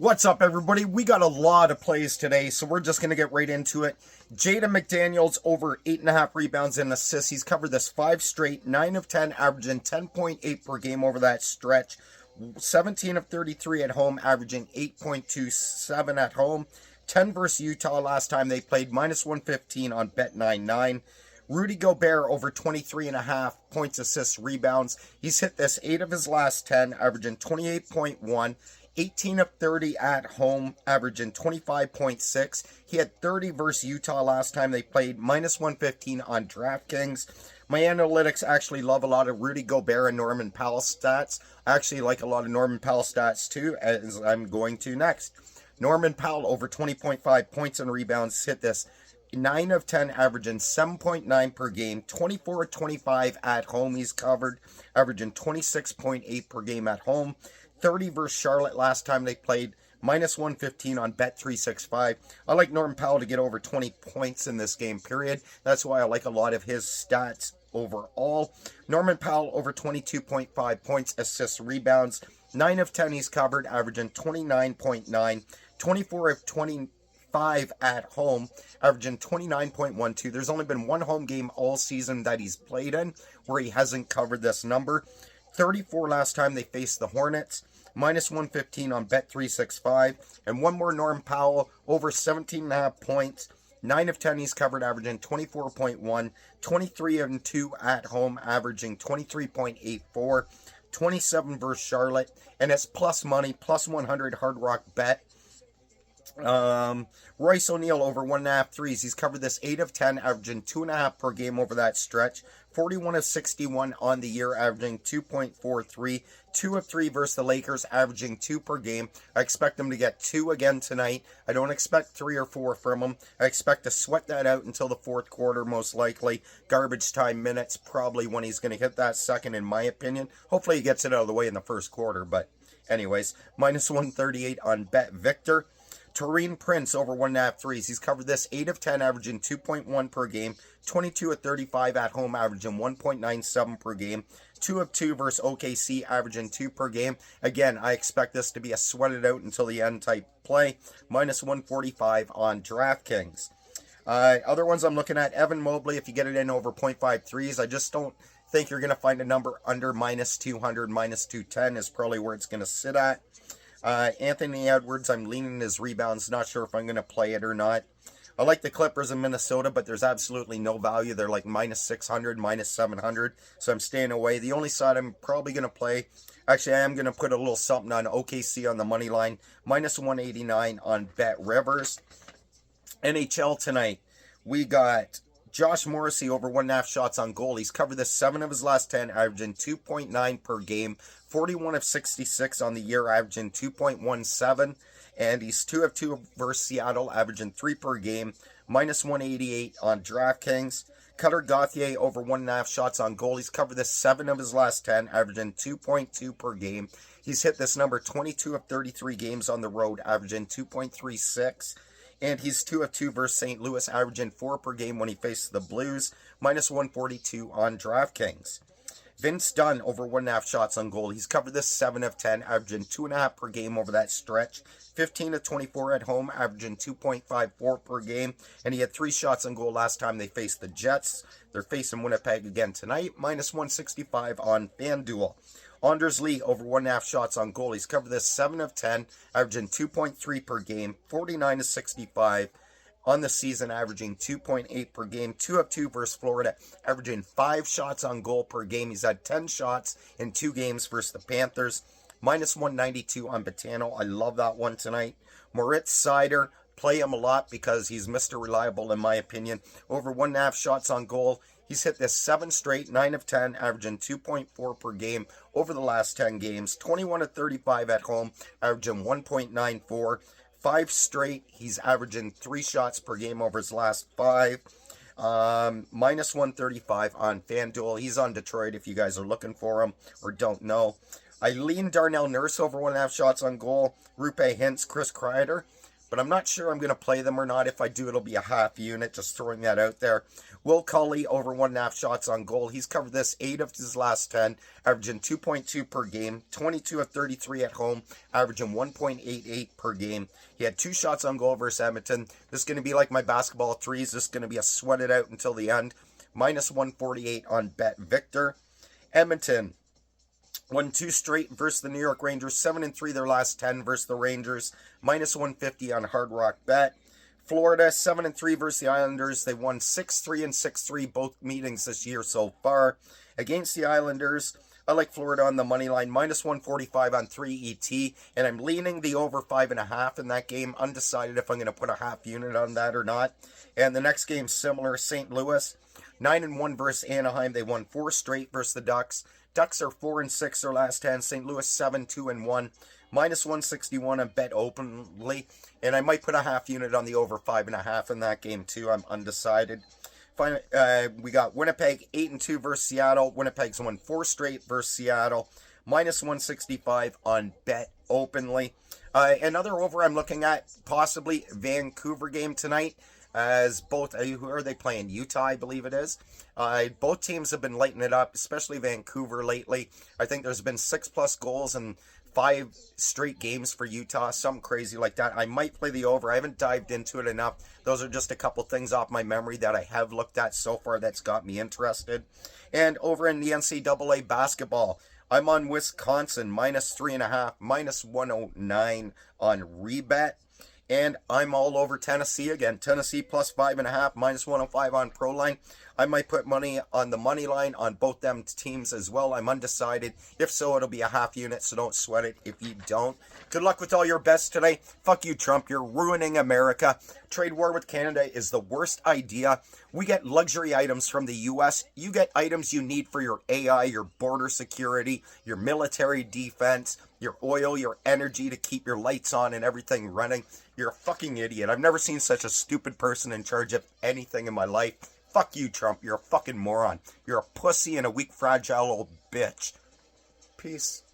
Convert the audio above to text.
What's up, everybody? We got a lot of plays today, so we're just going to get right into it. Jaden McDaniels over 8.5 rebounds and assists. He's covered this 5 straight, 9 of 10, averaging 10.8 per game over that stretch. 17 of 33 at home, averaging 8.27 at home. 10 versus Utah last time they played, minus 115 on Bet99. Rudy Gobert over 23.5 points, assists, rebounds. He's hit this 8 of his last 10, averaging 28.1. 18 of 30 at home, averaging 25.6. He had 30 versus Utah last time they played, minus 115 on DraftKings. My analytics actually love a lot of Rudy Gobert and Norman Powell stats. I actually like a lot of Norman Powell stats too, as I'm going to next. Norman Powell over 20.5 points and rebounds, hit this 9 of 10, averaging 7.9 per game, 24 of 25 at home he's covered, averaging 26.8 per game at home. 30 versus Charlotte last time they played, minus 115 on Bet365. I like Norman Powell to get over 20 points in this game, period. That's why I like a lot of his stats overall. Norman Powell over 22.5 points, assists, rebounds. 9 of 10 he's covered, averaging 29.9. 24 of 25 at home, averaging 29.12. There's only been one home game all season that he's played in where he hasn't covered this number. 34 last time they faced the Hornets, minus 115 on Bet365. And one more, Norm Powell, over 17.5 points. 9 of 10 he's covered, averaging 24.1. 23 of 2 at home, averaging 23.84. 27 versus Charlotte. And it's plus money, plus 100 Hard Rock Bet. Royce O'Neal over 1.5 threes. He's covered this 8 of 10, averaging 2.5 per game over that stretch. 41 of 61 on the year, averaging 2.43. 2 of 3 versus the Lakers, averaging 2 per game. I expect him to get 2 again tonight. I don't expect 3 or 4 from him. I expect to sweat that out until the fourth quarter, most likely. Garbage time minutes, probably when he's going to hit that second, in my opinion. Hopefully he gets it out of the way in the first quarter, but anyways, minus 138 on Bet Victor. Taurean Prince over 1.5 threes. He's covered this 8 of 10, averaging 2.1 per game. 22 of 35 at home, averaging 1.97 per game. 2 of 2 versus OKC, averaging 2 per game. Again, I expect this to be a sweat it out until the end type play. Minus 145 on DraftKings. Other ones I'm looking at, Evan Mobley, if you get it in over 0.5 threes, I just don't think you're going to find a number under minus 200, minus 210 is probably where it's going to sit at. Anthony Edwards, I'm leaning his rebounds. Not sure if I'm going to play it or not. I like the Clippers in Minnesota, but there's absolutely no value. They're like minus 600, minus 700, so I'm staying away. The only side I'm probably going to play, actually I am going to put a little something on OKC on the money line, minus 189 on Bet Rivers. NHL tonight, we got Josh Morrissey over 1.5 shots on goal. He's covered this 7 of his last 10, averaging 2.9 per game. 41 of 66 on the year, averaging 2.17. And he's 2 of 2 versus Seattle, averaging 3 per game. Minus 188 on DraftKings. Cutter Gauthier over 1.5 shots on goal. He's covered this 7 of his last 10, averaging 2.2 per game. He's hit this number 22 of 33 games on the road, averaging 2.36. And he's 2 of 2 versus St. Louis, averaging 4 per game when he faces the Blues. Minus 142 on DraftKings. Vince Dunn over 1.5 shots on goal. He's covered this 7 of 10, averaging 2.5 per game over that stretch. 15 of 24 at home, averaging 2.54 per game. And he had 3 shots on goal last time they faced the Jets. They're facing Winnipeg again tonight. Minus 165 on FanDuel. Anders Lee over 1.5 shots on goal. He's covered this 7 of 10, averaging 2.3 per game. 49 of 65 on the season, averaging 2.8 per game. 2 of 2 versus Florida, averaging 5 shots on goal per game. He's had 10 shots in 2 games versus the Panthers. Minus 192 on Betano. I love that one tonight. Moritz Seider, play him a lot because he's Mr. Reliable in my opinion. Over 1.5 shots on goal. He's hit this 7 straight, 9 of 10, averaging 2.4 per game over the last 10 games. 21 of 35 at home, averaging 1.94. 5 straight, he's averaging 3 shots per game over his last 5. Minus 135 on FanDuel. He's on Detroit if you guys are looking for him or don't know. Eileen Darnell Nurse over 1.5 shots on goal. Rupe Hintz, Chris Kreider. but I'm not sure I'm going to play them or not. If I do, it'll be a half unit, just throwing that out there. Will Cully over 1.5 shots on goal. He's covered this 8 of his last 10, averaging 2.2 per game, 22 of 33 at home, averaging 1.88 per game. He had 2 shots on goal versus Edmonton. This is going to be like my basketball threes. This is going to be a sweat it out until the end. Minus 148 on Bet Victor. Edmonton won 2 straight versus the New York Rangers. 7-3 their last 10 versus the Rangers. Minus 150 on Hard Rock Bet. Florida 7-3 versus the Islanders. They won 6-3 and 6-3 both meetings this year so far. Against the Islanders, I like Florida on the money line. Minus 145 on 3 ET. And I'm leaning the over 5.5 in that game. Undecided if I'm going to put a half unit on that or not. And the next game similar. St. Louis 9-1 versus Anaheim. They won 4 straight versus the Ducks. Ducks are 4-6 their last 10. St. Louis 7-2-1. Minus 161 on Bet Openly. And I might put a half unit on the over 5.5 in that game too. I'm undecided. Finally, we got Winnipeg 8-2 versus Seattle. Winnipeg's won 4 straight versus Seattle. Minus 165 on Bet Openly. Another over I'm looking at, possibly Vancouver game tonight. As both, who are they playing? Utah, I believe it is. Both teams have been lighting it up, especially Vancouver lately. I think there's been 6+ goals in 5 straight games for Utah, something crazy like that. I might play the over. I haven't dived into it enough. Those are just a couple things off my memory that I have looked at so far that's got me interested. And over in the NCAA basketball, I'm on Wisconsin, minus 3.5, minus 109 on Rebet. And I'm all over Tennessee again. Tennessee plus 5.5, minus 105 on Proline. I might put money on the money line on both them teams as well. I'm undecided. If so, it'll be a half unit, so don't sweat it if you don't. Good luck with all your bets today. Fuck you, Trump. You're ruining America. Trade war with Canada is the worst idea. We get luxury items from the U.S. You get items you need for your AI, your border security, your military defense, your oil, your energy to keep your lights on and everything running. You're a fucking idiot. I've never seen such a stupid person in charge of anything in my life. Fuck you, Trump. You're a fucking moron. You're a pussy and a weak, fragile old bitch. Peace.